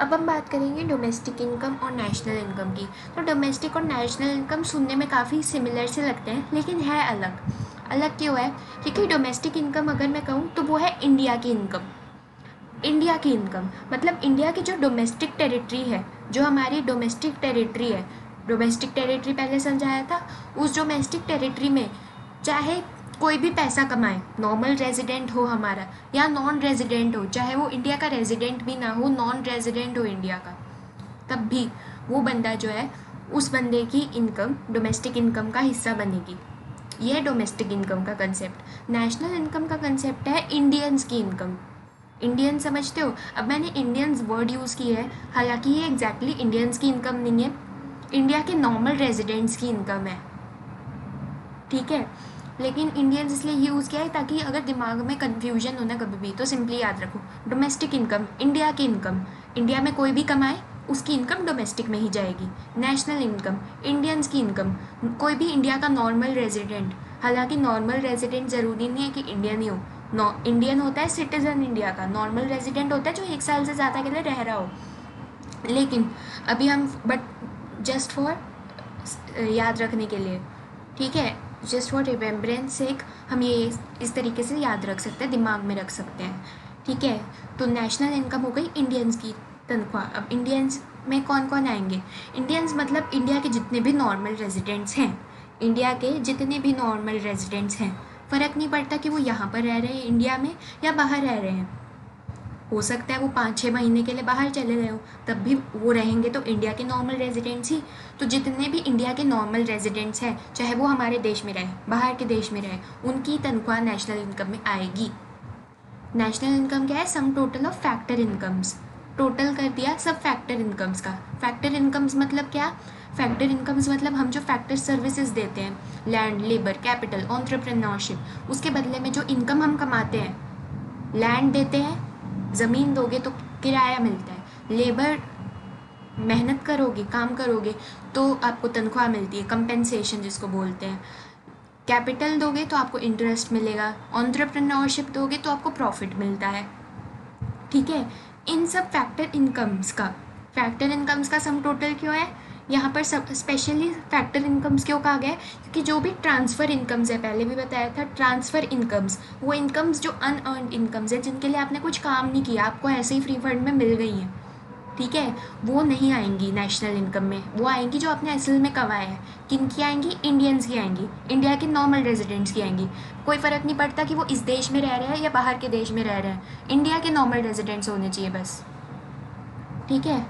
अब हम बात करेंगे डोमेस्टिक इनकम और नेशनल इनकम की। तो डोमेस्टिक और नेशनल इनकम सुनने में काफ़ी सिमिलर से लगते हैं, लेकिन है अलग। अलग क्यों है? क्योंकि डोमेस्टिक इनकम अगर मैं कहूँ तो वो है इंडिया की इनकम। इंडिया की इनकम मतलब इंडिया की जो डोमेस्टिक टेरिटरी है, जो हमारी डोमेस्टिक टेरिटरी है, डोमेस्टिक टेरिटरी पहले समझाया था। उस डोमेस्टिक टेरिटरी में चाहे कोई भी पैसा कमाए, नॉर्मल रेजिडेंट हो हमारा या नॉन रेजिडेंट हो, चाहे वो इंडिया का रेजिडेंट भी ना हो, नॉन रेजिडेंट हो इंडिया का, तब भी वो बंदा जो है, उस बंदे की इनकम डोमेस्टिक इनकम का हिस्सा बनेगी। ये है डोमेस्टिक इनकम का कंसेप्ट। नेशनल इनकम का कंसेप्ट है इंडियंस की इनकम। इंडियन समझते हो? अब मैंने इंडियंस वर्ड यूज़ की है, हालांकि ये एग्जैक्टली इंडियंस की इनकम नहीं है, इंडिया के नॉर्मल रेजिडेंट्स की इनकम है, ठीक है। लेकिन इंडियंस इसलिए यूज़ किया है ताकि अगर दिमाग में कन्फ्यूजन हो ना कभी भी, तो सिंपली याद रखो, डोमेस्टिक इनकम इंडिया की इनकम, इंडिया में कोई भी कमाए उसकी इनकम डोमेस्टिक में ही जाएगी। नेशनल इनकम इंडियंस की इनकम, कोई भी इंडिया का नॉर्मल रेजिडेंट, हालांकि नॉर्मल रेजिडेंट ज़रूरी नहीं है कि इंडियन ही हो, इंडियन होता है सिटीजन इंडिया का, नॉर्मल रेजिडेंट होता है जो 1 साल से ज़्यादा के लिए रह रहा हो। लेकिन अभी हम बट जस्ट फॉर याद रखने के लिए, ठीक है, जस्ट फॉर रिमेम्बरेंस सेक हम ये इस तरीके से याद रख सकते हैं, दिमाग में रख सकते हैं, ठीक है। तो नेशनल इनकम हो गई इंडियंस की तनख्वाह। अब इंडियंस में कौन कौन आएंगे? इंडियंस मतलब इंडिया के जितने भी नॉर्मल रेजिडेंट्स हैं, इंडिया के जितने भी नॉर्मल रेजिडेंट्स हैं, फ़र्क नहीं पड़ता कि वो यहाँ पर रह रहे हैं इंडिया में या बाहर रह रहे हैं। हो सकता है वो 5-6 महीने के लिए बाहर चले गए हो, तब भी वो रहेंगे तो इंडिया के नॉर्मल रेजिडेंट्स ही। तो जितने भी इंडिया के नॉर्मल रेजिडेंट्स हैं, चाहे वो हमारे देश में रहे बाहर के देश में रहे, उनकी तनख्वाह नेशनल इनकम में आएगी। नेशनल इनकम क्या है? Sum total of factor incomes. Total कर दिया सब फैक्टर इनकम्स का। फैक्टर इनकम्स मतलब क्या? फैक्टर इनकम्स मतलब हम जो फैक्टर सर्विसेज देते हैं, लैंड, लेबर, कैपिटल, एंटरप्रेन्योरशिप, उसके बदले में जो इनकम हम कमाते हैं, लैंड देते हैं, ज़मीन दोगे तो किराया मिलता है, लेबर मेहनत करोगे, काम करोगे तो आपको तनख्वाह मिलती है, कंपेंसेशन जिसको बोलते हैं, कैपिटल दोगे तो आपको इंटरेस्ट मिलेगा, एंटरप्रेन्योरशिप दोगे तो आपको प्रॉफिट मिलता है, ठीक है। इन सब फैक्टर इनकम्स का सम टोटल क्यों है यहाँ पर? सब स्पेशली फैक्टर इनकम्स क्यों कहा गया है? क्योंकि जो भी ट्रांसफ़र इनकम्स है, पहले भी बताया था, ट्रांसफ़र इनकम्स, वो इनकम्स जो अनअर्नड इनकम्स है, जिनके लिए आपने कुछ काम नहीं किया, आपको ऐसे ही फ्री फंड में मिल गई हैं, ठीक है, वो नहीं आएंगी नेशनल इनकम में। वो आएंगी जो आपने असल में कमाया है। किन की आएंगी? इंडियंस की आएंगी, इंडिया के नॉर्मल रेजिडेंट्स की आएंगी। कोई फ़र्क नहीं पड़ता कि वो इस देश में रह रहे हैं या बाहर के देश में रह रहे हैं, इंडिया के नॉर्मल रेजिडेंट्स होने चाहिए बस, ठीक है।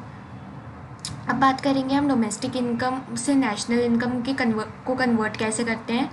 अब बात करेंगे हम डोमेस्टिक इनकम से नेशनल इनकम के कन्वर्ट कैसे करते हैं।